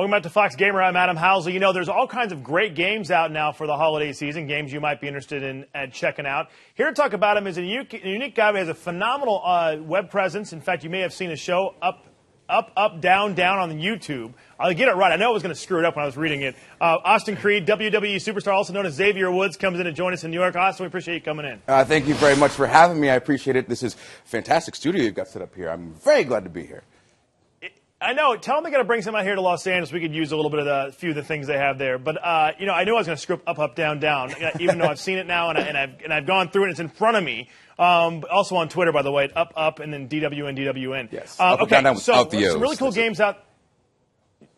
Welcome back to Fox Gamer. I'm Adam Housley. You know, there's all kinds of great games out now for the holiday season, games you might be interested in checking out. Here to talk about him is a unique guy who has a phenomenal web presence. In fact, you may have seen a show, UpUpDownDown on YouTube. I'll get it right. I know I was going to screw it up when I was reading it. Austin Creed, WWE superstar, also known as Xavier Woods, comes in to join us in New York. Austin, we appreciate you coming in. Thank you very much for having me. I appreciate it. This is a fantastic studio you've got set up here. I'm very glad to be here. I know. Tell them they got to bring some out here to Los Angeles. We could use a little bit of a few of the things they have there. But you know, I knew I was going to screw up, down, down. Even though I've seen it now and I've gone through it. And it's in front of me. Also on Twitter, by the way, up, and then DWN. Yes. Okay. Down, So some really cool games out.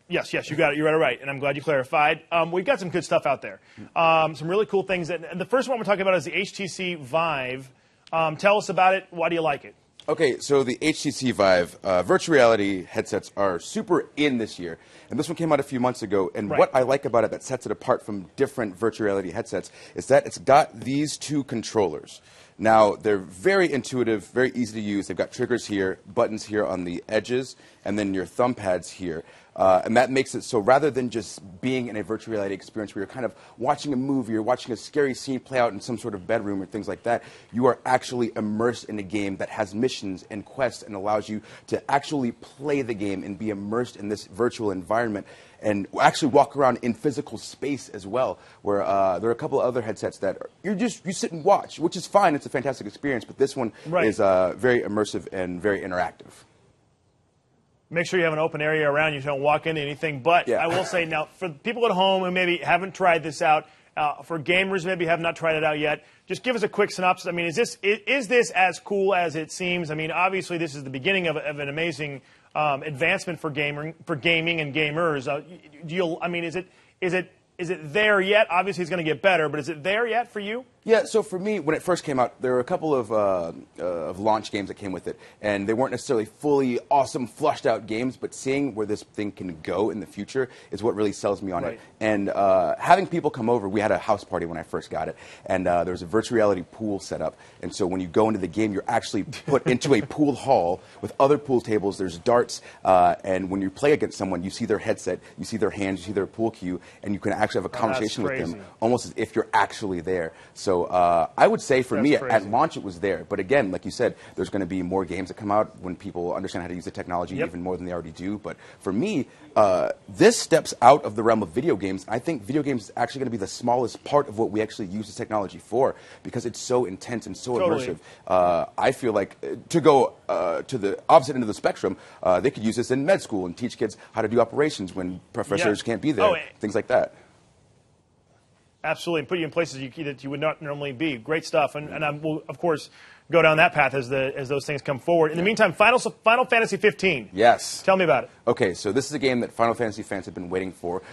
Yes, you got it. You read it right, and I'm glad you clarified. We've got some good stuff out there. Some really cool things. And the first one we're talking about is the HTC Vive. Tell us about it. Why do you like it? Okay, so the HTC Vive virtual reality headsets are super in this year. And this one came out a few months ago. And what I like about it that sets it apart from different virtual reality headsets is that it's got these two controllers. Now, they're very intuitive, very easy to use. They've got triggers here, buttons here on the edges, and then your thumb pads here. And that makes it so rather than just being in a virtual reality experience where you're kind of watching a movie or watching a scary scene play out in some sort of bedroom or things like that, you are actually immersed in a game that has missions and quests and allows you to actually play the game and be immersed in this virtual environment and actually walk around in physical space as well, where there are a couple of other headsets that you sit and watch, which is fine. It's a fantastic experience, but this one is very immersive and very interactive. Make sure you have an open area around you so you don't walk into anything. But I will say now, for people at home who maybe haven't tried this out, for gamers who maybe have not tried it out yet, just give us a quick synopsis. I mean, is this as cool as it seems? I mean, obviously this is the beginning of an amazing advancement for gaming and gamers. I mean, is it there yet? Obviously, it's going to get better, but is it there yet for you? Yeah, so for me, when it first came out, there were a couple of launch games that came with it, and they weren't necessarily fully awesome, flushed-out games, but seeing where this thing can go in the future is what really sells me on it. And having people come over, we had a house party when I first got it, and there was a virtual reality pool set up, and so when you go into the game, you're actually put into a pool hall with other pool tables, there's darts, and when you play against someone, you see their headset, you see their hands, you see their pool cue, and you can actually have a conversation with them, almost as if you're actually there. So I would say for me, at launch, it was there. But again, like you said, there's going to be more games that come out when people understand how to use the technology even more than they already do. But for me, this steps out of the realm of video games. I think video games is actually going to be the smallest part of what we actually use this technology for because it's so intense and so immersive. I feel like to go to the opposite end of the spectrum, they could use this in med school and teach kids how to do operations when professors can't be there, things like that. Absolutely, and put you in places that you would not normally be. Great stuff, and I will, of course, go down that path as those things come forward. In the meantime, Final Fantasy 15. Yes. Tell me about it. Okay, so this is a game that Final Fantasy fans have been waiting for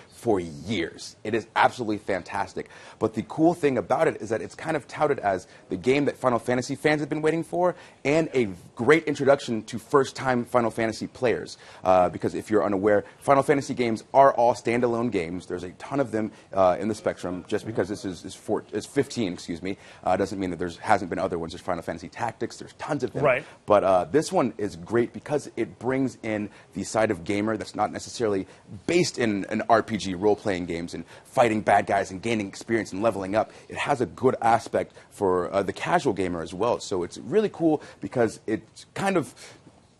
years. It is absolutely fantastic. But the cool thing about it is that it's kind of touted as the game that Final Fantasy fans have been waiting for and a great introduction to first-time Final Fantasy players. Because if you're unaware, Final Fantasy games are all standalone games. There's a ton of them in the spectrum. Just because this is 15, excuse me, doesn't mean that there hasn't been other ones. There's Final Fantasy Tactics. There's tons of them. But this one is great because it brings in the side of gamer that's not necessarily based in an RPG, role-playing games and fighting bad guys and gaining experience and leveling up. It has a good aspect for the casual gamer as well. So it's really cool because it's kind of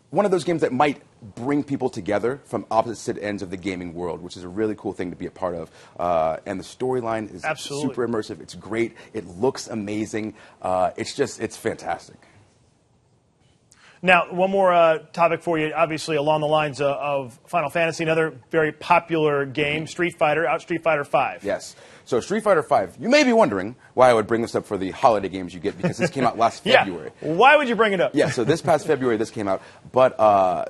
one of those games that might bring people together from opposite ends of the gaming world, which is a really cool thing to be a part of. And the storyline is super immersive. It's great. It looks amazing. It's fantastic. Now, one more topic for you, obviously along the lines of Final Fantasy, another very popular game, Street Fighter V. Yes. So Street Fighter V, you may be wondering why I would bring this up for the holiday games you get, because this came out last February. Why would you bring it up? Yeah, so this past February this came out. But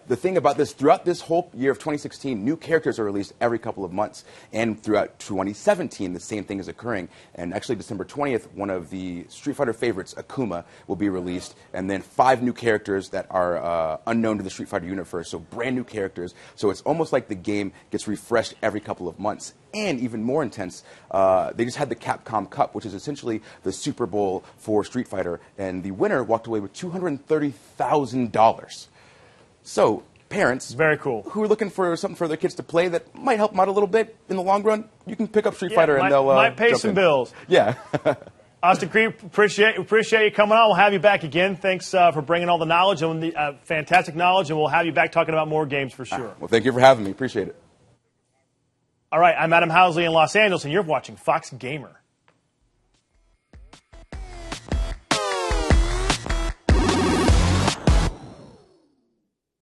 the thing about this, throughout this whole year of 2016, new characters are released every couple of months. And throughout 2017, the same thing is occurring. And actually, December 20th, one of the Street Fighter favorites, Akuma, will be released. And then 5 new characters that are unknown to the Street Fighter universe, so brand new characters. So it's almost like the game gets refreshed every couple of months. And even more intense, they just had the Capcom Cup, which is essentially the Super Bowl for Street Fighter, and the winner walked away with $230,000. So parents, very cool, who are looking for something for their kids to play that might help them out a little bit in the long run, you can pick up Street Fighter and they'll might pay jump some in. bills. Yeah. Austin Creed, appreciate you coming on. We'll have you back again. Thanks for bringing all the knowledge and the fantastic knowledge, and we'll have you back talking about more games for sure. Well, thank you for having me. Appreciate it. All right, I'm Adam Housley in Los Angeles, and you're watching Fox Gamer.